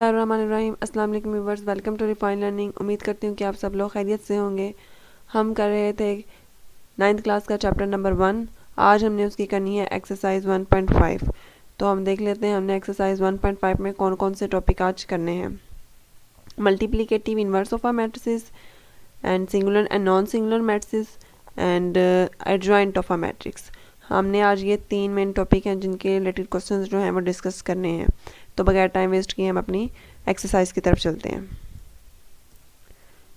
रहमान अस्सलाम वालेकुम viewers, welcome to refine learning. उम्मीद करती हूँ कि आप सब लोग खैरियत से होंगे। हम कर रहे थे 9th क्लास का चैप्टर नंबर 1। आज हमने उसकी करनी है एक्सरसाइज 1.5। तो हम देख लेते हैं हमने एक्सरसाइज 1.5 में कौन कौन से टॉपिक आज करने हैं। Multiplicative inverse of a matrices and singular and non singular matrices and adjoint of a matrix. हमने आज ये 3 मेन टॉपिक हैं जिनके रिलेटेड क्वेश्चंस जो हैं वो डिस्कस करने हैं। तो बगैर टाइम वेस्ट किए हम अपनी एक्सरसाइज की तरफ चलते हैं।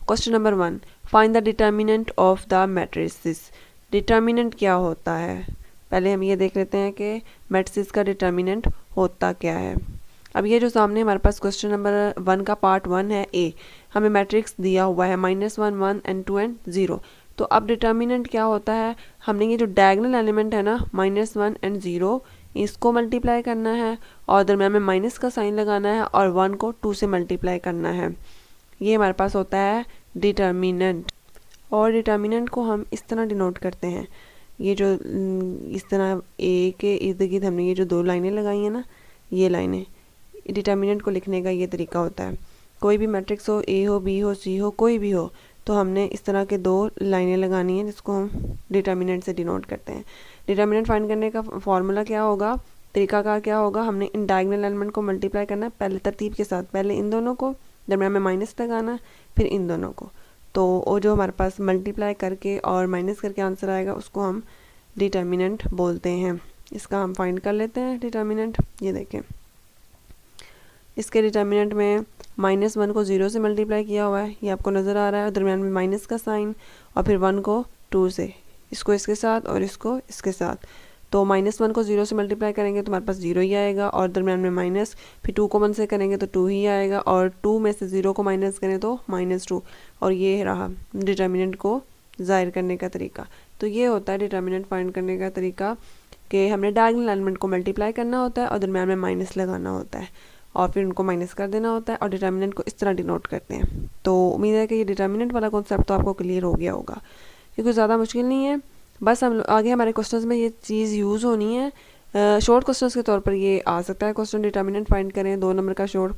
Question number 1, find the determinant of the matrices. Determinant क्या होता है, पहले हम ये देख लेते हैं कि मैट्रिसेस का डिटर्मिनेंट होता क्या है। अब ये जो सामने हमारे पास क्वेश्चन नंबर 1 का पार्ट 1 है ए, हमें मैट्रिक्स दिया हुआ है -1 1 एंड 2 एंड 0। तो अब डिटर्मिनेंट क्या होता है, हमने ये जो डायगोनल एलिमेंट है ना -1 एंड 0, इसको मल्टीप्लाई करना है और दरम्यान में माइनस का साइन लगाना है और 1 को 2 से मल्टीप्लाई करना है। ये हमारे पास होता है डिटर्मिनेंट। और डिटर्मिनेंट को हम इस तरह डिनोट करते हैं, ये जो इस तरह ए के इर्द गिर्द हमने ये जो 2 लाइनें लगाई हैं ना, ये लाइनें डिटर्मिनेंट को लिखने का ये तरीका होता है। कोई भी मैट्रिक्स हो, ए हो, बी हो, सी हो, कोई भी हो, तो हमने इस तरह के 2 लाइनें लगानी है जिसको हम डिटर्मिनेंट से डिनोट करते हैं। डिटर्मिनेंट फाइंड करने का फॉर्मूला क्या होगा, तरीकाकार क्या होगा, हमने इन डायगोनल एलिमेंट को मल्टीप्लाई करना है पहले तरतीब के साथ, पहले इन दोनों को, दरम्यान में माइनस लगाना, फिर इन दोनों को। तो वो जो हमारे पास मल्टीप्लाई करके और माइनस करके आंसर आएगा उसको हम डिटर्मिनेंट बोलते हैं। इसका हम फाइंड कर लेते हैं डिटर्मिनेंट। ये देखें, इसके डिटर्मिनेंट में -1 को 0 से मल्टीप्लाई किया हुआ है, ये आपको नज़र आ रहा है, दरम्यान में माइनस का साइन, और फिर 1 को 2 से, इसको इसके साथ और इसको इसके साथ। तो -1 को 0 से मल्टीप्लाई करेंगे तो हमारे पास 0 ही आएगा, और दरम्यान में माइनस, फिर 2 को 1 से करेंगे तो 2 ही आएगा, और 2 में से 0 को माइनस करें तो -2। और ये रहा डिटर्मिनेंट को ज़ाहिर करने का तरीका। तो ये होता है डिटर्मिनेंट फाइंड करने का तरीका कि हमने डायगोनल एलिमेंट को मल्टीप्लाई करना होता है और दरम्यान में माइनस लगाना होता है और फिर उनको माइनस कर देना होता है, और डिटर्मिनेंट को इस तरह डिनोट करते हैं। तो उम्मीद है कि ये डिटर्मिनेंट वाला कॉन्सेप्ट तो आपको क्लियर हो गया होगा। ये कुछ ज़्यादा मुश्किल नहीं है, बस हम आगे हमारे क्वेश्चंस में ये चीज़ यूज़ होनी है। शॉर्ट क्वेश्चंस के तौर पर ये आ सकता है क्वेश्चन, डिटर्मिनेंट फाइंड करें 2 नंबर का शॉर्ट।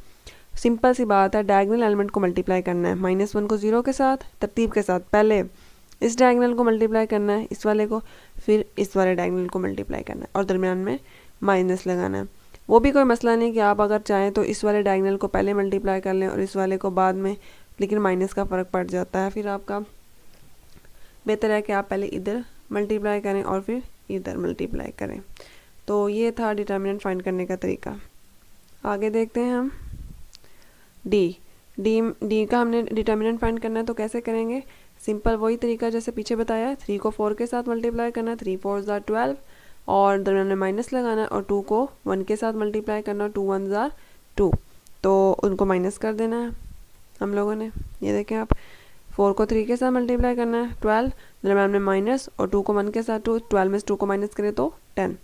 सिंपल सी बात है, डायगोनल एलिमेंट को मल्टीप्लाई करना है, -1 को 0 के साथ तरतीब के साथ, पहले इस डायगोनल को मल्टीप्लाई करना है, इस वाले को, फिर इस वाले डायगोनल को मल्टीप्लाई करना है और दरमियान में माइनस लगाना है। वो भी कोई मसला नहीं कि आप अगर चाहें तो इस वाले डायगोनल को पहले मल्टीप्लाई कर लें और इस वाले को बाद में, लेकिन माइनस का फ़र्क पड़ जाता है। फिर आपका बेहतर है कि आप पहले इधर मल्टीप्लाई करें और फिर इधर मल्टीप्लाई करें। तो ये था डिटर्मिनेंट फाइंड करने का तरीका। आगे देखते हैं हम डी का हमने डिटर्मिनेंट फाइंड करना है तो कैसे करेंगे, सिंपल वही तरीका जैसे पीछे बताया। 3 को 4 के साथ मल्टीप्लाई करना है, 3 4 ज़ा 12, और दरम्यान में माइनस लगाना है, और 2 को 1 के साथ मल्टीप्लाई करना, 2 1 ज़ा 2, तो उनको माइनस कर देना है हम लोगों ने। ये देखें आप, 4 को 3 के साथ मल्टीप्लाई करना है 12, दरम्यान में माइनस, और 2 को 1 के साथ 2, 12 में से 2 को माइनस करें तो 10।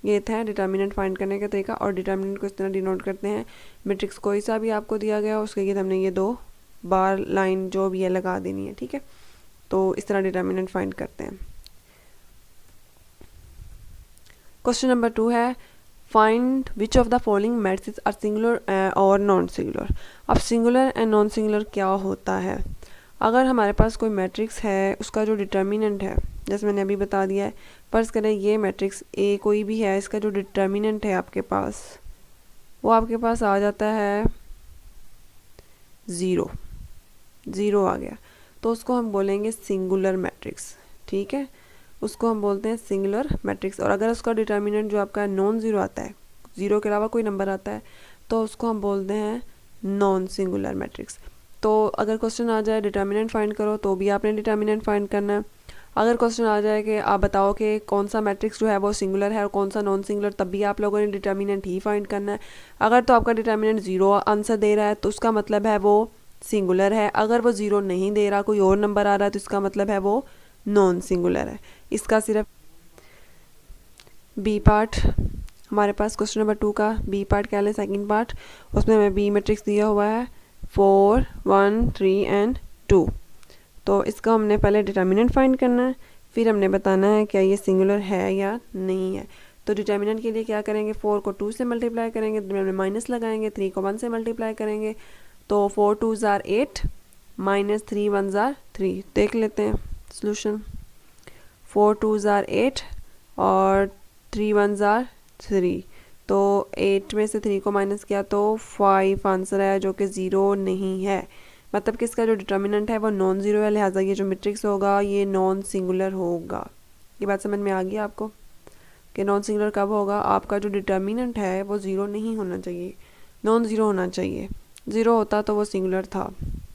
ये था डिटर्मिनेंट फाइंड करने का तरीका। और डिटर्मिनेंट को इस तरह डिनोट करते हैं, मैट्रिक्स कोई सा भी आपको दिया गया उसके लिए हमने ये 2 बार लाइन जो भी है लगा देनी है, ठीक है। तो इस तरह डिटर्मिनेंट फाइंड करते हैं। क्वेश्चन नंबर 2 है, find which of the following matrices are singular और नॉन सिंगुलर। अब सिंगुलर एंड नॉन सिंगुलर क्या होता है, अगर हमारे पास कोई मैट्रिक्स है उसका जो डिटर्मिनेंट है, जैसे मैंने अभी बता दिया है, फर्ज करें ये मैट्रिक्स ए कोई भी है, इसका जो डिटर्मिनेंट है आपके पास, वो आपके पास आ जाता है 0 आ गया, तो उसको हम बोलेंगे सिंगुलर मैट्रिक्स, ठीक है, उसको हम बोलते हैं सिंगुलर मैट्रिक्स। और अगर उसका डिटर्मिनेंट जो आपका नॉन ज़ीरो आता है, 0 के अलावा कोई नंबर आता है, तो उसको हम बोलते हैं नॉन सिंगुलर मैट्रिक्स। तो अगर क्वेश्चन आ जाए डिटर्मिनेंट फाइंड करो तो भी आपने डिटर्मिनेंट फाइंड करना है। अगर क्वेश्चन आ जाए कि आप बताओ कि कौन सा मैट्रिक्स जो है वो सिंगुलर है और कौन सा नॉन सिंगुलर, तब भी आप लोगों ने डिटर्मिनेंट ही फाइंड करना है। अगर तो आपका डिटर्मिनेंट 0 आंसर दे रहा है तो उसका मतलब है वो सिंगुलर है, अगर वो 0 नहीं दे रहा, कोई और नंबर आ रहा है, तो इसका मतलब है वो नॉन सिंगुलर है। इसका सिर्फ बी पार्ट हमारे पास क्वेश्चन नंबर 2 का बी पार्ट क्या है, सेकंड पार्ट, उसमें हमें बी मैट्रिक्स दिया हुआ है 4 1 3 एंड 2। तो इसका हमने पहले डिटर्मिनेंट फाइंड करना है, फिर हमने बताना है क्या ये सिंगुलर है या नहीं है। तो डिटर्मिनेंट के लिए क्या करेंगे, 4 को 2 से मल्टीप्लाई करेंगे, में माइनस लगाएंगे, 3 को 1 से मल्टीप्लाई करेंगे, तो 4 2s are 8 minus 3 1s are 3। देख लेते हैं सोल्यूशन। 4 2s are 8 और 3 1s are 3, तो 8 में से 3 को माइनस किया तो 5 आंसर आया, जो कि 0 नहीं है। मतलब कि इसका जो डिटर्मिनेंट है वो नॉन ज़ीरो है, लिहाजा ये जो मैट्रिक्स होगा ये नॉन सिंगुलर होगा। ये बात समझ में आ गई आपको कि नॉन सिंगुलर कब होगा, आपका जो डिटर्मिनेंट है वो ज़ीरो नहीं होना चाहिए, नॉन ज़ीरो होना चाहिए। ज़ीरो होता तो वो सिंगुलर था।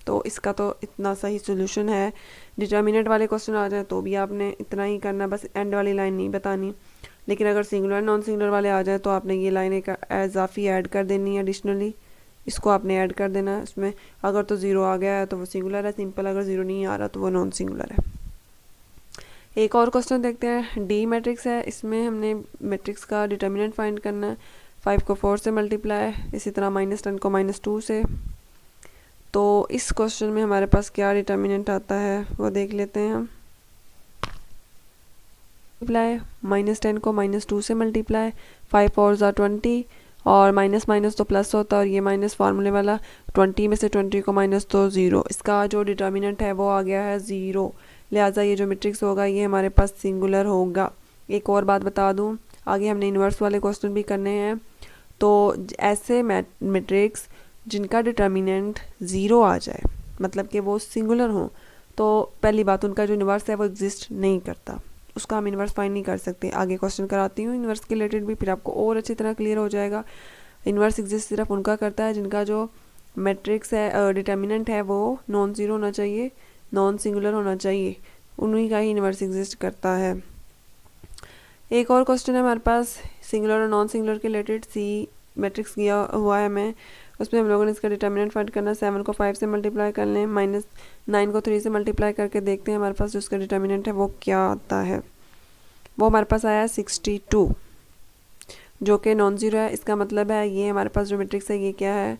तो इसका तो इतना सही सोल्यूशन है। डिटर्मिनेंट वाले क्वेश्चन आ जाए तो भी आपने इतना ही करना, बस एंड वाली लाइन नहीं बतानी। लेकिन अगर सिंगुलर नॉन सिंगुलर वाले आ जाए तो आपने ये लाइन एक इजाफी ऐड कर देनी है, एडिशनली इसको आपने ऐड कर देना है उसमें। अगर तो ज़ीरो आ गया है तो वो सिंगुलर है सिंपल, अगर ज़ीरो नहीं आ रहा तो वो नॉन सिंगुलर है। एक और क्वेश्चन देखते हैं। डी मैट्रिक्स है, इसमें हमने मैट्रिक्स का डिटर्मिनेंट फाइंड करना है। 5 को 4 से मल्टीप्लाई, इसी तरह -10 को -2 से। तो इस क्वेश्चन में हमारे पास क्या डिटर्मिनेंट आता है वो देख लेते हैं हम। मल्टीप्लाई -10 को -2 से मल्टीप्लाई, 5 4s are 20 और माइनस माइनस तो प्लस होता है और ये माइनस फार्मूले वाला, 20 में से 20 को माइनस तो 0। इसका जो डिटर्मिनेंट है वो आ गया है 0, लिहाजा ये जो मैट्रिक्स होगा ये हमारे पास सिंगुलर होगा। एक और बात बता दूं, आगे हमने इन्वर्स वाले क्वेश्चन भी करने हैं। तो ऐसे मैट्रिक्स जिनका डिटर्मिनेंट 0 आ जाए, मतलब कि वो सिंगुलर हों, तो पहली बात उनका जो इन्वर्स है वो एग्जिस्ट नहीं करता, उसका हम इन्वर्स फाइंड नहीं कर सकते। आगे क्वेश्चन कराती हूँ इन्वर्स के रिलेटेड भी, फिर आपको और अच्छी तरह क्लियर हो जाएगा। इन्वर्स एग्जिस्ट सिर्फ उनका करता है जिनका जो मैट्रिक्स है डिटर्मिनेंट है वो नॉन ज़ीरो होना चाहिए, नॉन सिंगुलर होना चाहिए, उन्हीं का ही इन्वर्स एग्जिस्ट करता है। एक और क्वेश्चन है हमारे पास सिंगुलर और नॉन सिंगुलर के रिलेटेड, सी मैट्रिक्स किया हुआ है हमें, उसमें हम लोगों ने इसका डिटर्मिनेंट फाइंड करना है। 7 को 5 से मल्टीप्लाई कर लें, -9 को 3 से मल्टीप्लाई करके देखते हैं हमारे पास जो उसका डिटर्मिनेंट है वो क्या आता है। वो हमारे पास आया 62, जो कि नॉन ज़ीरो है। इसका मतलब है ये हमारे पास जो मैट्रिक्स है ये क्या है,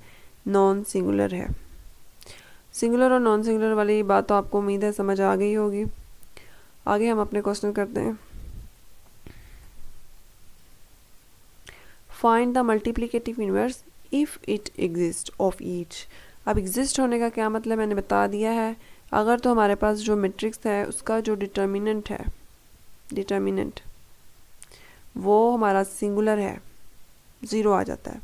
नॉन सिंगुलर है। सिंगुलर और नॉन सिंगुलर वाली बात तो आपको उम्मीद है समझ आ गई होगी। आगे हम अपने क्वेश्चन करते हैं। Find the multiplicative inverse if it exist of each. अब एग्जिस्ट होने का क्या मतलब मैंने बता दिया है। अगर तो हमारे पास जो मैट्रिक्स है उसका जो डिटर्मिनेंट है, डिटर्मिनेंट वो हमारा सिंगुलर है, 0 आ जाता है,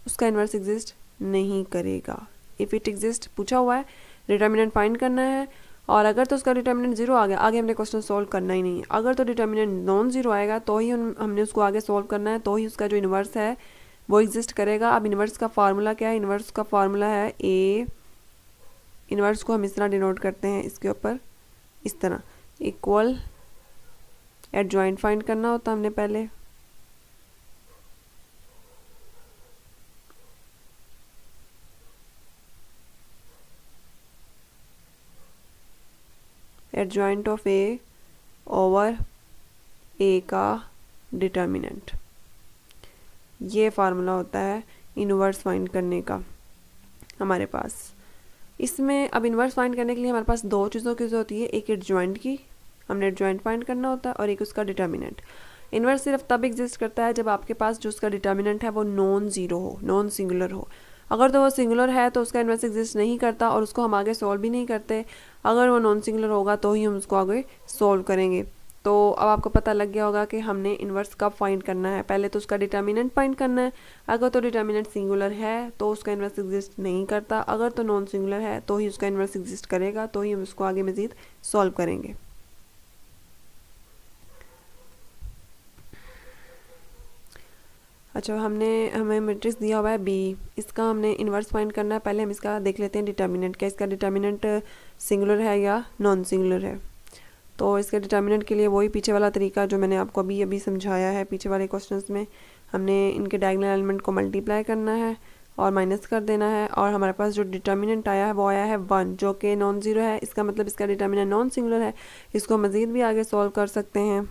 उसका इन्वर्स एग्जिस्ट नहीं करेगा। इफ़ इट एग्जिस्ट पूछा हुआ है, डिटर्मिनेंट फाइंड करना है, और अगर तो उसका डिटर्मिनेंट 0 आ गया, आगे हमने क्वेश्चन सॉल्व करना ही नहीं है। अगर तो डिटर्मिनेंट नॉन ज़ीरो आएगा तो ही हमने उसको आगे सॉल्व करना है, तो ही उसका जो इन्वर्स है वो एग्जिस्ट करेगा। अब इन्वर्स का फार्मूला क्या है, इन्वर्स का फार्मूला है ए, इन्वर्स को हम इस तरह डिनोट करते हैं, इसके ऊपर इस तरह, इक्वल एडजॉइंट फाइंड करना होता हमने पहले, एडजॉइंट ऑफ ए ओवर ए का डिटर्मिनेंट। ये फार्मूला होता है इन्वर्स फाइंड करने का हमारे पास। इसमें अब इन्वर्स फाइंड करने के लिए हमारे पास दो चीज़ों की जरूरत होती है, एक एडजॉइंट की, हमने एडजॉइंट फाइंड करना होता है, और एक उसका डिटर्मिनेंट। इन्वर्स सिर्फ तब एग्जिस्ट करता है जब आपके पास जो उसका डिटर्मिनेंट है वो नॉन ज़ीरो हो, नॉन सिंगुलर हो। अगर तो वो सिंगुलर है तो उसका इन्वर्स एग्जिस्ट नहीं करता और उसको हम आगे सॉल्व भी नहीं करते। अगर वो नॉन सिंगुलर होगा तो ही हम उसको आगे सॉल्व करेंगे। तो अब आपको पता लग गया होगा कि हमने इन्वर्स कब फाइंड करना है। पहले तो उसका डिटर्मिनेंट फाइंड करना है। अगर तो डिटर्मिनेंट सिंगुलर है तो उसका इन्वर्स एग्जिस्ट नहीं करता, अगर तो नॉन सिंगुलर है तो ही उसका इन्वर्स एग्जिस्ट करेगा, तो ही हम उसको आगे मज़ीद सॉल्व करेंगे। अच्छा, हमें मैट्रिक्स दिया हुआ है बी, इसका हमने इन्वर्स फाइंड करना है। पहले हम इसका देख लेते हैं डिटर्मिनेंट, क्या इसका डिटर्मिनेंट सिंगुलर है या नॉन सिंगुलर है। तो इसके डिटर्मिनेंट के लिए वही पीछे वाला तरीका जो मैंने आपको अभी समझाया है। पीछे वाले क्वेश्चंस में हमने इनके डायगोनल एलिमेंट को मल्टीप्लाई करना है और माइनस कर देना है, और हमारे पास जो डिटर्मिनेंट आया है वो आया है 1, जो कि नॉन ज़ीरो है। इसका मतलब इसका डिटर्मिनेंट नॉन सिंगुलर है। इसको मज़ीद भी आगे सॉल्व कर सकते हैं।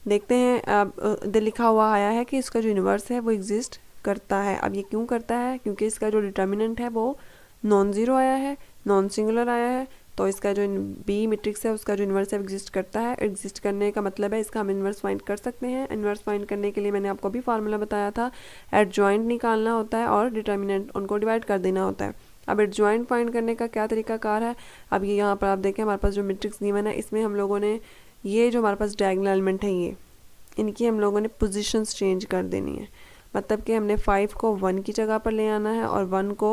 देखते हैं, अब लिखा हुआ आया है कि इसका जो यूनिवर्स है वो एग्जिस्ट करता है। अब ये क्यों करता है, क्योंकि इसका जो डिटर्मिनेंट है वो नॉन ज़ीरो आया है, नॉन सिंगुलर आया है, तो इसका जो बी मैट्रिक्स है उसका जो इन्वर्स है एग्जिस्ट करता है। एग्जिस्ट करने का मतलब है इसका हम इन्वर्स फाइंड कर सकते हैं। इन्वर्स फाइंड करने के लिए मैंने आपको भी फार्मूला बताया था, एडजॉइंट निकालना होता है और डिटर्मिनेंट उनको डिवाइड कर देना होता है। अब एडजॉइंट फाइंड करने का क्या तरीकाकार है, अब ये यहाँ पर आप देखें हमारे पास जो मैट्रिक्स गिवन है इसमें हम लोगों ने ये जो हमारे पास डायगोनल एलिमेंट है ये इनकी हम लोगों ने पोजीशंस चेंज कर देनी है। मतलब कि हमने 5 को 1 की जगह पर ले आना है और 1 को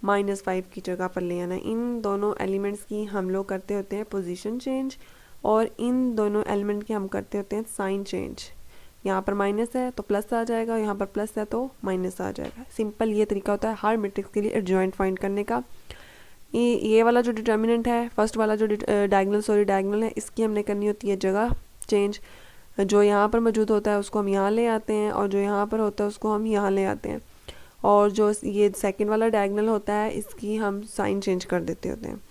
-5 की जगह पर ले आना है। इन दोनों एलिमेंट्स की हम लोग करते होते हैं पोजीशन चेंज और इन दोनों एलिमेंट की हम करते होते हैं साइन चेंज। यहाँ पर माइनस है तो प्लस आ जाएगा, यहाँ पर प्लस है तो माइनस आ जाएगा। सिंपल ये तरीका होता है हर मैट्रिक्स के लिए एडजॉइंट फाइंड करने का। ये वाला जो डिटर्मिनेंट है, फर्स्ट वाला जो डायगोनल है, इसकी हमने करनी होती है जगह चेंज। जो यहाँ पर मौजूद होता है उसको हम यहाँ ले आते हैं और जो यहाँ पर होता है उसको हम यहाँ ले आते हैं। और जो ये सेकंड वाला डायगोनल होता है इसकी हम साइन चेंज कर देते होते हैं।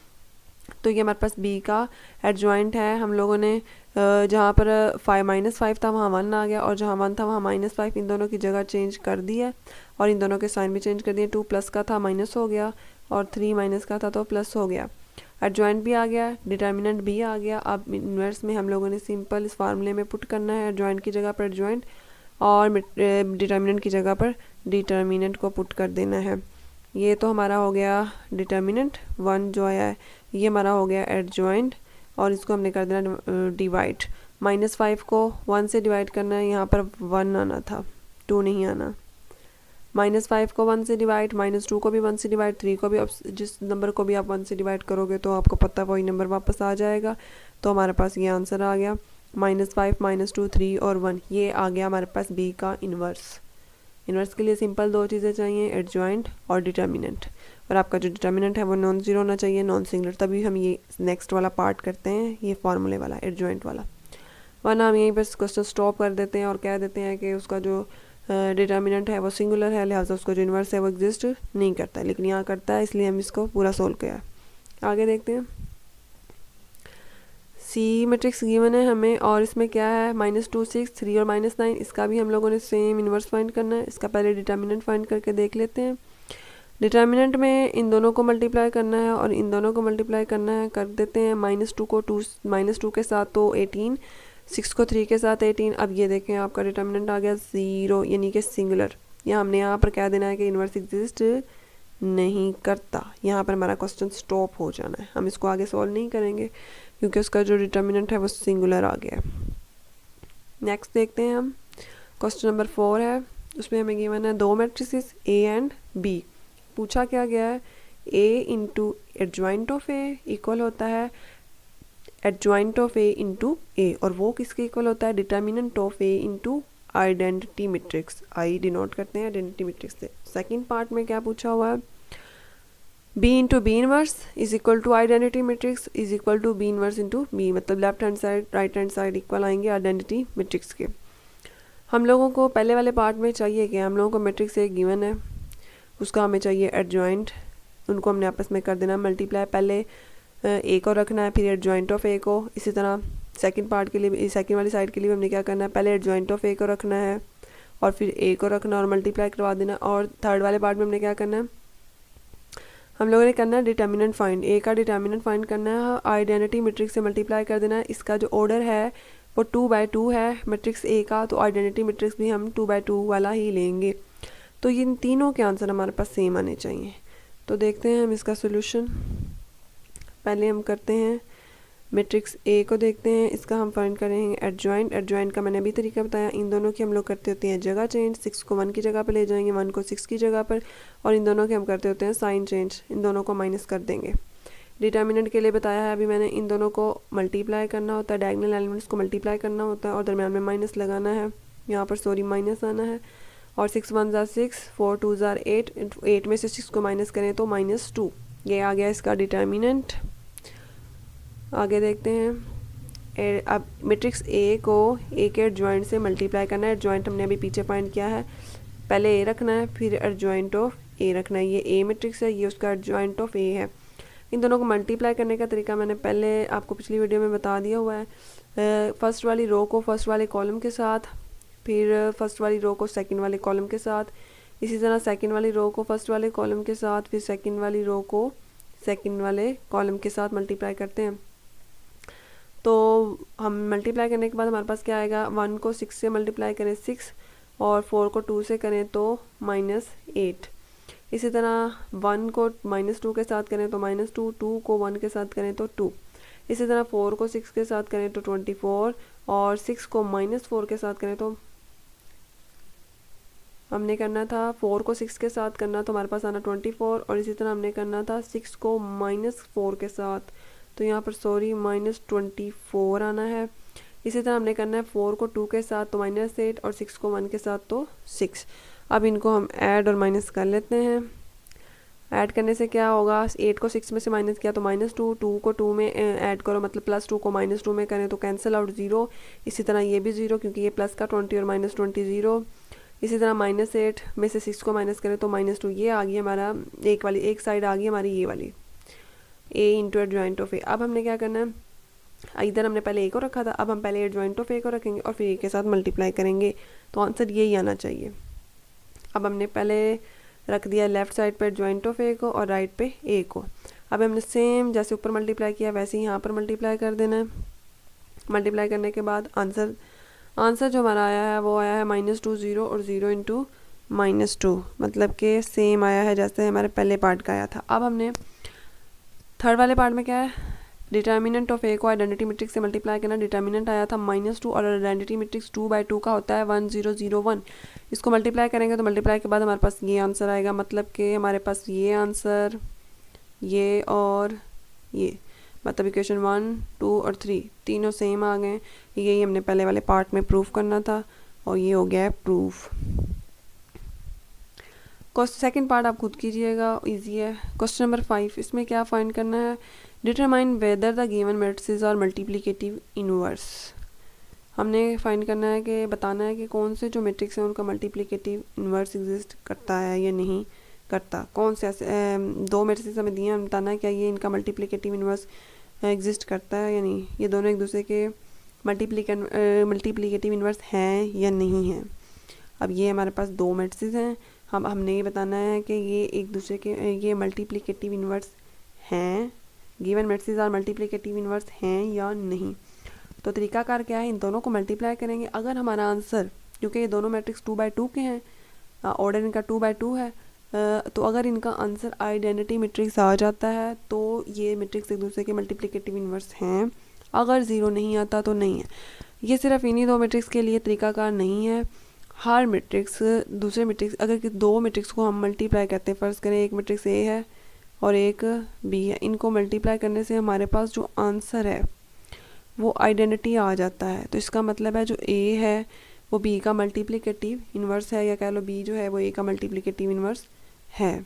तो ये हमारे पास बी का एडजॉइंट है। हम लोगों ने जहाँ पर -5 था वहाँ 1 आ गया और जहाँ 1 था वहाँ -5, इन दोनों की जगह चेंज कर दी है और इन दोनों के साइन भी चेंज कर दिए। 2 प्लस का था माइनस हो गया और 3 माइनस का था तो प्लस हो गया। एडजॉइंट भी आ गया, डिटर्मिनेंट भी आ गया। अब इन्वर्स में हम लोगों ने सिंपल इस फार्मूले में पुट करना है, एडजॉइंट की जगह पर एडजॉइंट और डिटर्मिनेंट की जगह पर डिटर्मिनेंट को पुट कर देना है। ये तो हमारा हो गया डिटर्मिनेंट 1 जो आया है, ये हमारा हो गया एडजॉइंट और इसको हमने कर देना डिवाइड। -5 को 1 से डिवाइड करना है, यहाँ पर 1 आना था, 2 नहीं आना। -5 को 1 से डिवाइड, -2 को भी 1 से डिवाइड, 3 को भी, अब जिस नंबर को भी आप 1 से डिवाइड करोगे तो आपको पता वही नंबर वापस आ जाएगा। तो हमारे पास ये आंसर आ गया -5, -2, 3 और 1। ये आ गया हमारे पास बी का इन्वर्स। इन्वर्स के लिए सिंपल 2 चीज़ें चाहिए, एडजॉइंट और डिटर्मिनेंट। और आपका जो डिटर्मिनेंट है वो नॉन ज़ीरो होना चाहिए, नॉन सिंगुलर, तभी हम ये नेक्स्ट वाला पार्ट करते हैं, ये फार्मूले वाला एडजॉइंट वाला। वरना हम यहीं पर क्वेश्चन स्टॉप कर देते हैं और कह देते हैं कि उसका जो डिटर्मिनेंट है वो सिंगुलर है, लिहाजा उसका जो इन्वर्स है वो एग्जिस्ट नहीं करता है। लेकिन यहाँ करता है, इसलिए हम इसको पूरा सोल्व किया। आगे देखते हैं। सी मैट्रिक्स गिवन है हमें और इसमें क्या है -2, 6, 3 और -9। इसका भी हम लोगों ने सेम इन्वर्स फाइंड करना है। इसका पहले डिटर्मिनेंट फाइंड करके देख लेते हैं। डिटर्मिनेंट में इन दोनों को मल्टीप्लाई करना है और इन दोनों को मल्टीप्लाई करना है। कर देते हैं -2 को -2 के साथ तो 18, 6 को 3 के साथ 18। अब ये देखें आपका डिटर्मिनेंट आ गया 0 यानी कि सिंगुलर। या हमने यहाँ पर कह देना है कि इन्वर्स एग्जिस्ट नहीं करता। यहाँ पर हमारा क्वेश्चन स्टॉप हो जाना है, हम इसको आगे सॉल्व नहीं करेंगे क्योंकि उसका जो डिटर्मिनेंट है वो सिंगुलर आ गया। नेक्स्ट देखते हैं हम, क्वेश्चन नंबर 4 है। उसमें हमें गिवन है 2 मैट्रिसेस A एंड B। पूछा क्या गया है, A into adjoint of A equal होता है adjoint of A into A, और वो किसके इक्वल होता है, determinant of A into identity matrix. I denote करते हैं आइडेंटिटी मैट्रिक्स से। सेकंड पार्ट में क्या पूछा हुआ है, B into B inverse is equal to identity matrix is equal to B inverse into B, मतलब left hand side right hand side equal आएंगे आइडेंटिटी मैट्रिक्स के। हम लोगों को पहले वाले पार्ट में चाहिए कि हम लोगों को मैट्रिक्स एक गिवन है, उसका हमें चाहिए एडजॉइंट, उनको हमने आपस में कर देना मल्टीप्लाई। पहले A को रखना है, फिर एडजॉइंट ऑफ A को। इसी तरह सेकंड पार्ट के लिए, सेकंड वाली साइड के लिए हमने क्या करना है, पहले एडजॉइंट ऑफ A को रखना है और फिर A को रखना और मल्टीप्लाई करवा देना। और थर्ड वाले पार्ट में हमने क्या करना है, हम लोगों ने करना है डिटर्मिनेंट फाइंड। A का डिटर्मिनेंट फाइंड करना है, आइडेंटिटी मैट्रिक्स से मल्टीप्लाई कर देना है। इसका जो ऑर्डर है वो 2/2 है मैट्रिक्स A का, तो आइडेंटिटी मैट्रिक्स भी हम 2/2 वाला ही लेंगे। तो इन तीनों के आंसर हमारे पास सेम आने चाहिए। तो देखते हैं हम इसका सोल्यूशन। पहले हम करते हैं मैट्रिक्स A को देखते हैं, इसका हम फाइंड करेंगे एडजॉइंट। एडजॉइंट का मैंने अभी तरीका बताया, इन दोनों की हम लोग करते होते हैं जगह चेंज। 6 को 1 की जगह पर ले जाएंगे, 1 को 6 की जगह पर, और इन दोनों के हम करते होते हैं साइन चेंज, इन दोनों को माइनस कर देंगे। डिटर्मिनेंट के लिए बताया है अभी मैंने, इन दोनों को मल्टीप्लाई करना होता है, डायगोनल एलिमेंट्स को मल्टीप्लाई करना होता है और दरम्यान में माइनस लगाना है, यहाँ पर सॉरी माइनस आना है। और 6 1 ज़ा 6, 4 2 ज़ा 8, 8 में से 6 को माइनस करें तो -2। ये आ गया इसका डिटर्मिनेंट। आगे देखते हैं, अब मैट्रिक्स A को A के एडजॉइंट से मल्टीप्लाई करना है। एडजॉइंट हमने अभी पीछे फाइंड किया है, पहले A रखना है फिर एडजॉइंट ऑफ A रखना है। ये A मैट्रिक्स है, ये उसका एडजॉइंट ऑफ A है। इन दोनों को मल्टीप्लाई करने का तरीका मैंने पहले आपको पिछली वीडियो में बता दिया हुआ है। फर्स्ट वाली रो को फर्स्ट वाले कॉलम के साथ, फिर फर्स्ट वाली रो को सेकंड वाले कॉलम के साथ, इसी तरह सेकंड वाली रो को फर्स्ट वाले कॉलम के साथ, फिर सेकंड वाली रो को सेकंड वाले कॉलम के साथ मल्टीप्लाई करते हैं। तो हम मल्टीप्लाई करने के बाद हमारे पास क्या आएगा, 1 को 6 से मल्टीप्लाई करें 6 और 4 को 2 से करें तो -8। इसी तरह 1 को -2 के साथ करें तो -2, 2 को 1 के साथ करें तो 2। इसी तरह 4 को 6 के साथ करें तो 24 और 6 को -4 के साथ करें तो हमने करना था 4 को 6 के साथ करना तो हमारे पास आना 24 और इसी तरह हमने करना था 6 को -4 के साथ, तो यहाँ पर सॉरी -24 आना है। इसी तरह हमने करना है 4 को 2 के साथ तो -8 और 6 को 1 के साथ तो 6। अब इनको हम ऐड और माइनस कर लेते हैं। ऐड करने से क्या होगा, 8 को 6 में से माइनस किया तो -2, 2 को 2 में ऐड करो मतलब +2 को -2 में करें तो कैंसिल आउट 0। इसी तरह ये भी 0 क्योंकि ये प्लस का 20 और -20 0। इसी तरह -8 में से 6 को माइनस करें तो -2, ये आ गई हमारा एक साइड आ गई हमारी ये वाली a into adjoint of a। अब हमने क्या करना है, इधर हमने पहले a को रखा था, अब हम पहले एडजॉइंट ऑफ a को रखेंगे और फिर a के साथ मल्टीप्लाई करेंगे, तो आंसर यही आना चाहिए। अब हमने पहले रख दिया लेफ़्ट साइड पे एडजॉइंट ऑफ a को और राइट पे a को। अब हमने सेम जैसे ऊपर मल्टीप्लाई किया वैसे ही यहाँ पर मल्टीप्लाई कर देना है। मल्टीप्लाई करने के बाद आंसर जो हमारा आया है वो आया है -2 0 और 0 इंटू -2, मतलब कि सेम आया है जैसे हमारे पहले पार्ट का आया था। अब हमने थर्ड वाले पार्ट में क्या है, डिटर्मिनेंट ऑफ a को आइडेंटिटी मैट्रिक्स से मल्टीप्लाई करना। डिटर्मिनेंट आया था -2 और आइडेंटिटी मैट्रिक्स 2/2 का होता है 1 0 0 1। इसको मल्टीप्लाई करेंगे तो मल्टीप्लाई के बाद हमारे पास ये आंसर आएगा, मतलब कि हमारे पास ये आंसर, ये और ये, मतलब इक्वेशन 1 2 और 3 तीनों सेम आ गए। यही हमने पहले वाले पार्ट में प्रूफ करना था और ये हो गया है प्रूफ। सेकंड पार्ट आप खुद कीजिएगा, इजी है। क्वेश्चन नंबर 5, इसमें क्या फाइंड करना है, determine whether the given matrices are multiplicative inverse. हमने फाइंड करना है कि बताना है कि कौन से जो मैट्रिक्स हैं उनका मल्टीप्लिकेटिव इनवर्स एग्जिस्ट करता है या नहीं करता। कौन से ऐसे दो मैट्रिसेस हमें दिए हैं, बताना है क्या ये इनका मल्टीप्लिकेटिव इनवर्स एग्जिस्ट करता है या नहीं, ये दोनों एक दूसरे के मल्टीप्लिकेटिव इनवर्स हैं या नहीं हैं। अब ये हमारे पास दो मैट्रिसेस हैं, हमने ये बताना है कि ये एक दूसरे के ये मल्टीप्लिकेटिव इनवर्स हैं, given matrices are multiplicative inverse हैं या नहीं। तो तरीकाकार क्या है, इन दोनों को मल्टीप्लाई करेंगे। अगर हमारा आंसर, क्योंकि ये दोनों मैट्रिक्स 2/2 के हैं, ऑर्डर इनका 2/2 है, तो अगर इनका आंसर आइडेंटिटी मैट्रिक्स आ जाता है तो ये मैट्रिक्स एक दूसरे के मल्टीप्लिकेटिव इनवर्स हैं। अगर 0 नहीं आता तो नहीं है। ये सिर्फ इन्हीं दो मैट्रिक्स के लिए तरीकाकार नहीं है, हर मैट्रिक्स दूसरे मैट्रिक्स, अगर दो मैट्रिक्स को हम मल्टीप्लाई करते हैं, फ़र्ज़ करें एक मैट्रिक्स ए है और एक बी है, इनको मल्टीप्लाई करने से हमारे पास जो आंसर है वो आइडेंटिटी आ जाता है। तो इसका मतलब है जो ए है वो बी का मल्टीप्लिकेटिव इन्वर्स है, या कह लो बी जो है वो ए का मल्टीप्लिकेटिव इन्वर्स है।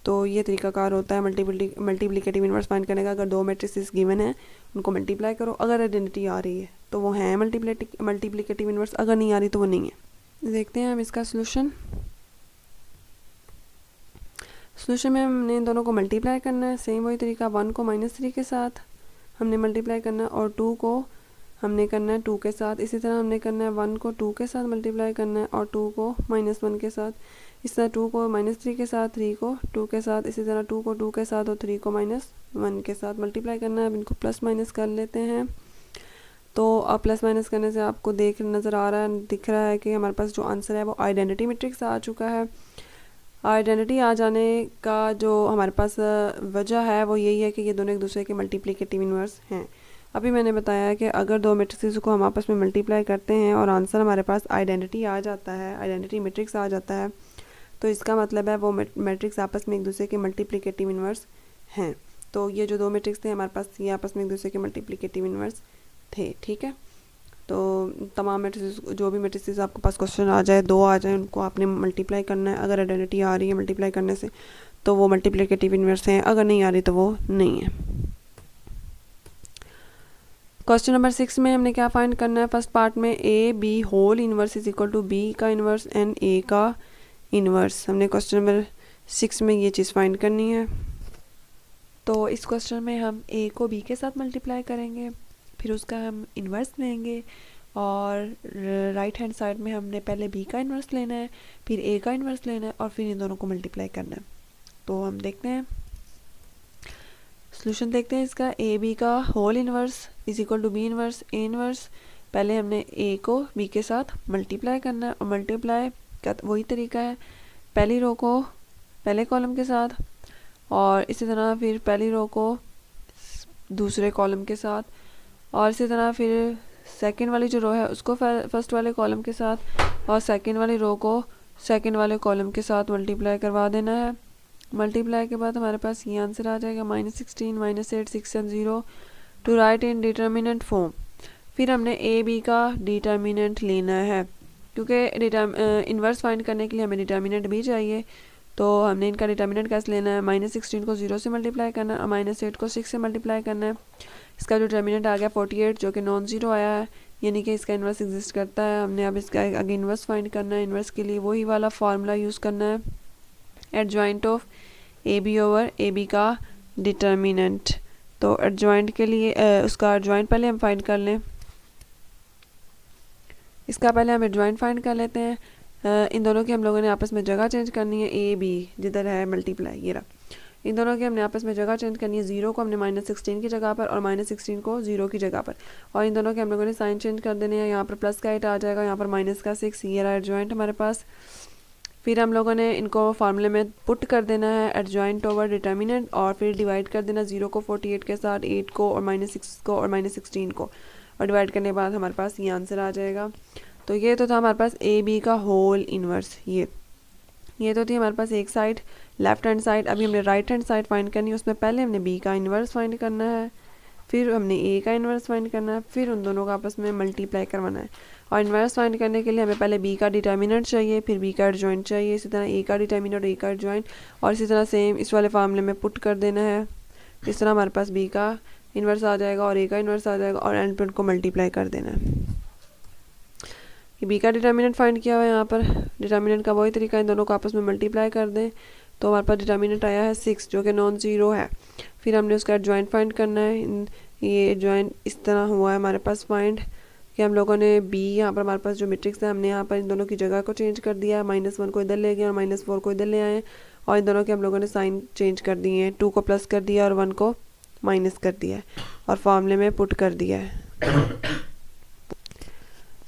तो ये तरीकाकार होता है मल्टीप्लिकेटिव इन्वर्स फाइंड करने का। अगर दो मैट्रिसेस गिवन है उनको मल्टीप्लाई करो, अगर आइडेंटिटी आ रही है तो वो है मल्टीप्लिकेटिव इन्वर्स, अगर नहीं आ रही तो वो नहीं है। देखते हैं हम इसका सोल्यूशन में हमने इन दोनों को मल्टीप्लाई करना है, सेम वही तरीका। 1 को -3 के साथ हमने मल्टीप्लाई करना है और 2 को हमने करना है 2 के साथ। इसी तरह हमने करना है 1 को 2 के साथ मल्टीप्लाई करना है और 2 को -1 के साथ। इस तरह 2 को -3 के साथ, 3 को 2 के साथ, इसी तरह 2 को 2 के साथ और 3 को -1 के साथ मल्टीप्लाई करना है। अब इनको प्लस माइनस कर लेते हैं। तो अब प्लस माइनस करने से आपको दिख रहा है कि हमारे पास जो आंसर है वो आइडेंटिटी मैट्रिक्स आ चुका है। आइडेंटिटी आ जाने का जो हमारे पास वजह है वो यही है कि ये दोनों एक दूसरे के मल्टीप्लिकेटिव इनवर्स हैं। अभी मैंने बताया कि अगर दो मैट्रिक्स को हम आपस में मल्टीप्लाई करते हैं और आंसर हमारे पास आइडेंटिटी आ जाता है, आइडेंटिटी मैट्रिक्स आ जाता है, तो इसका मतलब है वो मैट्रिक्स आपस में एक दूसरे के मल्टीप्लिकेटिव इनवर्स हैं। तो ये जो दो मैट्रिक्स थे हमारे पास, ये आपस में एक दूसरे के मल्टीप्लिकेटिव इनवर्स थे। ठीक है, तो तमाम मैट्रिसेस, जो भी मैट्रिसेस आपके पास क्वेश्चन आ जाए, दो आ जाए, उनको आपने मल्टीप्लाई करना है। अगर आइडेंटिटी आ रही है मल्टीप्लाई करने से तो वो मल्टीप्लिकेटिव इनवर्स हैं, अगर नहीं आ रही तो वो नहीं है। क्वेश्चन नंबर 6 में हमने क्या फाइंड करना है, फर्स्ट पार्ट में A B whole inverse is equal to B का इनवर्स एंड ए का इनवर्स। हमने क्वेश्चन नंबर 6 में ये चीज़ फाइंड करनी है। तो इस क्वेश्चन में हम ए को बी के साथ मल्टीप्लाई करेंगे, फिर उसका हम इन्वर्स लेंगे और राइट हैंड साइड में हमने पहले बी का इन्वर्स लेना है, फिर ए का इन्वर्स लेना है और फिर इन दोनों को मल्टीप्लाई करना है। तो हम देखते हैं सोल्यूशन देखते हैं इसका। ए बी का whole inverse is equal to B inverse A inverse. पहले हमने ए को बी के साथ मल्टीप्लाई करना है और मल्टीप्लाई का वही तरीका है, पहली रो को पहले कॉलम के साथ और इसी तरह फिर पहली रो को दूसरे कॉलम के साथ और इसी तरह फिर सेकंड वाली जो रो है उसको फर्स्ट वाले कॉलम के साथ और सेकंड वाली रो को सेकंड वाले कॉलम के साथ मल्टीप्लाई करवा देना है। मल्टीप्लाई के बाद हमारे पास ये आंसर आ जाएगा -16 -8 6 and 0 to write in determinant form. फिर हमने ए बी का डिटर्मिनेंट लेना है क्योंकि इन्वर्स फाइंड करने के लिए हमें डिटर्मिनेंट भी चाहिए, तो हमने इनका डिटर्मिनेंट कैसे लेना है। -16 को 0 से मल्टीप्लाई करना है और -8 को 6 से मल्टीप्लाई करना है। इसका जो डिटर्मिनेंट आ गया 48 जो कि नॉन ज़ीरो आया है, यानी कि इसका इन्वर्स एग्जिस्ट करता है। हमने अब इसका आगे इन्वर्स फाइंड करना है। इन्वर्स के लिए वही वाला फार्मूला यूज़ करना है, adjoint of A B over A B का डिटर्मिनेंट। तो एडजॉइंट के लिए उसका एडजॉइंट पहले हम फाइंड कर लें। इसका पहले हम एडजॉइंट फाइंड कर लेते हैं। इन दोनों की हम लोगों ने आपस में जगह चेंज करनी है। ए बी जिधर है मल्टीप्लाई ये रहा, इन दोनों की हमने आपस में जगह चेंज करनी है। 0 को हमने -16 की जगह पर और -16 को 0 की जगह पर, और इन दोनों के हम लोगों ने साइन चेंज कर देने हैं। यहाँ पर प्लस का 8 आ जाएगा, यहाँ पर माइनस का 6। ये रहा एडजॉइंट हमारे पास। फिर हम लोगों ने इनको फार्मूले में पुट कर देना है, एडजॉइंट ओवर डिटर्मिनेंट, और फिर डिवाइड कर देना 0 को 48 के साथ, 8 को और -6 को और -16 को, और डिवाइड करने के बाद हमारे पास ये आंसर आ जाएगा। तो ये तो था हमारे पास ए बी का होल इन्वर्स। ये तो थी हमारे पास एक साइड, लेफ्ट हैंड साइड। अभी हमने राइट हैंड साइड फाइंड करनी है। उसमें पहले हमने बी का इन्वर्स फाइंड करना है, फिर हमने ए का इन्वर्स फाइंड करना है, फिर उन दोनों का आपस में मल्टीप्लाई करवाना है। और इन्वर्स फाइंड करने के लिए हमें पहले बी का डिटर्मिनेंट चाहिए, फिर बी का एडजॉइंट चाहिए, इसी तरह ए का डिटर्मिनेंट और ए का एडजॉइंट, और इसी तरह सेम इस वाले फार्मूले में पुट कर देना है। इस तरह हमारे पास बी का इन्वर्स आ जाएगा और ए का इन्वर्स आ जाएगा, और एंड पे उनको मल्टीप्लाई कर देना है। बी का डिटर्मिनेंट फाइंड किया हुआ है। यहाँ पर डिटर्मिनेंट का वही तरीका, इन दोनों को आपस में मल्टीप्लाई कर दें तो हमारे पास डिटर्मिनेंट आया है 6 जो कि नॉन ज़ीरो है। फिर हमने उसका एडजॉइंट फाइंड करना है। ये एडजॉइंट इस तरह हुआ है हमारे पास फाइंड कि हम लोगों ने बी, यहाँ पर हमारे पास जो मैट्रिक्स है हमने यहाँ पर इन दोनों की जगह को चेंज कर दिया, -1 को इधर ले गए और -4 को इधर ले आए, और इन दोनों के हम लोगों ने साइन चेंज कर दिए हैं। 2 को प्लस कर दिया और 1 को माइनस कर दिया है और फार्मूले में पुट कर दिया है।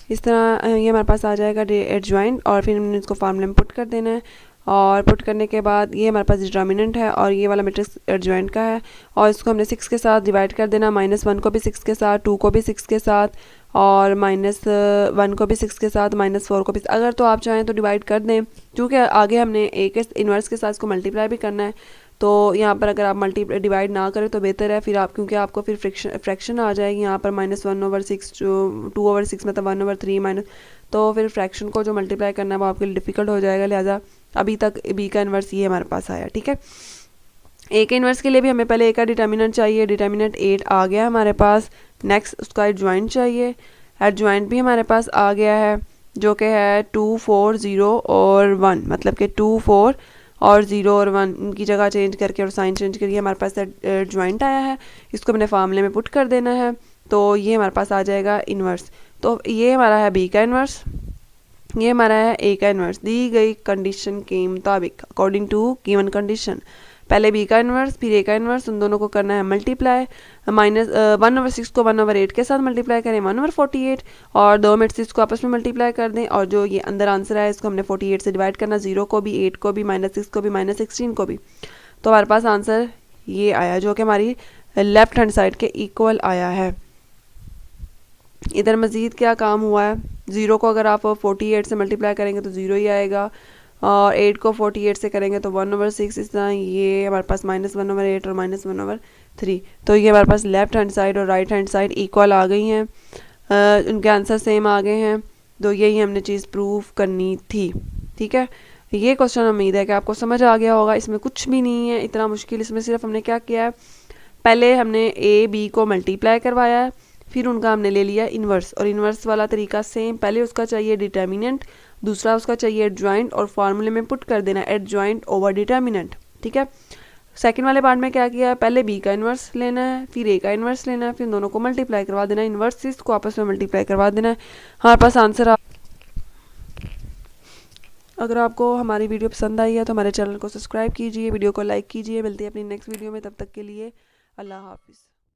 इस तरह ये हमारे पास आ जाएगा एडजॉइंट, और फिर हमने इसको फार्मूले में पुट कर देना है। और पुट करने के बाद ये हमारे पास डिटर्मिनेंट है और ये वाला मैट्रिक्स एडजॉइंट का है, और इसको हमने 6 के साथ डिवाइड कर देना। -1 को भी 6 के साथ, 2 को भी 6 के साथ, और -1 को भी 6 के साथ, -4 को भी। अगर तो आप चाहें तो डिवाइड कर दें, क्योंकि आगे हमने ए के इन्वर्स के साथ इसको मल्टीप्लाई भी करना है, तो यहाँ पर अगर आप डिवाइड ना करें तो बेहतर है। फिर आप, क्योंकि आपको फिर फ्रैक्शन आ जाएगी यहाँ पर -1/6 2/6 मतलब 1/3 माइनस, तो फिर फ्रैक्शन को जो मल्टीप्लाई करना है वो आपके लिए डिफ़िकल्ट हो जाएगा। लिहाजा अभी तक बी का इन्वर्स ये हमारे पास आया, ठीक है। ए के इन्वर्स के लिए भी हमें पहले ए का डिटर्मिनेंट चाहिए, डिटर्मिनेंट 8 आ गया हमारे पास। नेक्स्ट उसका एडजॉइंट चाहिए, एडजॉइंट भी हमारे पास आ गया है जो कि है 2 4 0 और 1, मतलब कि 2 4 और 0 और 1 इनकी जगह चेंज करके और साइन चेंज करके हमारे पास एडजॉइंट आया है। इसको हमने फार्मूले में पुट कर देना है, तो ये हमारे पास आ जाएगा इन्वर्स। तो ये हमारा है बी का इन्वर्स, ये हमारा है ए का इन्वर्स दी गई कंडीशन के मुताबिक, अकॉर्डिंग टू गिवन कंडीशन। पहले बी का इन्वर्स फिर ए का इन्वर्स, उन दोनों को करना है मल्टीप्लाई। -1/6 को 1/8 के साथ मल्टीप्लाई करें 1/48, और 2 मैट्रिक्स को आपस में मल्टीप्लाई कर दें, और जो ये अंदर आंसर है इसको हमने 48 से डिवाइड करना, 0 को भी, 8 को भी, -6 को भी, -16 को भी। तो हमारे पास आंसर ये आया जो कि हमारी लेफ्ट हैंड साइड के इक्वल आया है। इधर मज़ीद क्या काम हुआ है, 0 को अगर आप 48 से मल्टीप्लाई करेंगे तो 0 ही आएगा, और 8 को 48 से करेंगे तो 1/6। इस तरह ये हमारे पास -1/8 और -1/3। तो ये हमारे पास लेफ्ट हैंड साइड और राइट हैंड साइड इक्वल आ गई हैं, उनके आंसर सेम आ गए हैं। तो यही हमने चीज़ प्रूव करनी थी, ठीक है। ये क्वेश्चन उम्मीद है कि आपको समझ आ गया होगा। इसमें कुछ भी नहीं है इतना मुश्किल, इसमें सिर्फ हमने क्या किया है, पहले हमने ए बी को मल्टीप्लाई करवाया है, फिर उनका हमने ले लिया इन्वर्स, और इन्वर्स वाला तरीका सेम, पहले उसका चाहिए डिटर्मिनेंट, दूसरा उसका चाहिए एडजॉइंट, और फार्मूले में पुट कर देना एडजॉइंट ओवर डिटर्मिनेंट, ठीक है। सेकंड वाले पार्ट में क्या किया है, पहले बी का इन्वर्स लेना है, फिर ए का इन्वर्स लेना है, फिर दोनों को मल्टीप्लाई करवा देना है, इन्वर्स को आपस में मल्टीप्लाई करवा देना है, हमारे पास आंसर अगर आपको हमारी वीडियो पसंद आई है तो हमारे चैनल को सब्सक्राइब कीजिए, वीडियो को लाइक कीजिए। मिलती है अपनी नेक्स्ट वीडियो में, तब तक के लिए अल्लाह हाफिज़।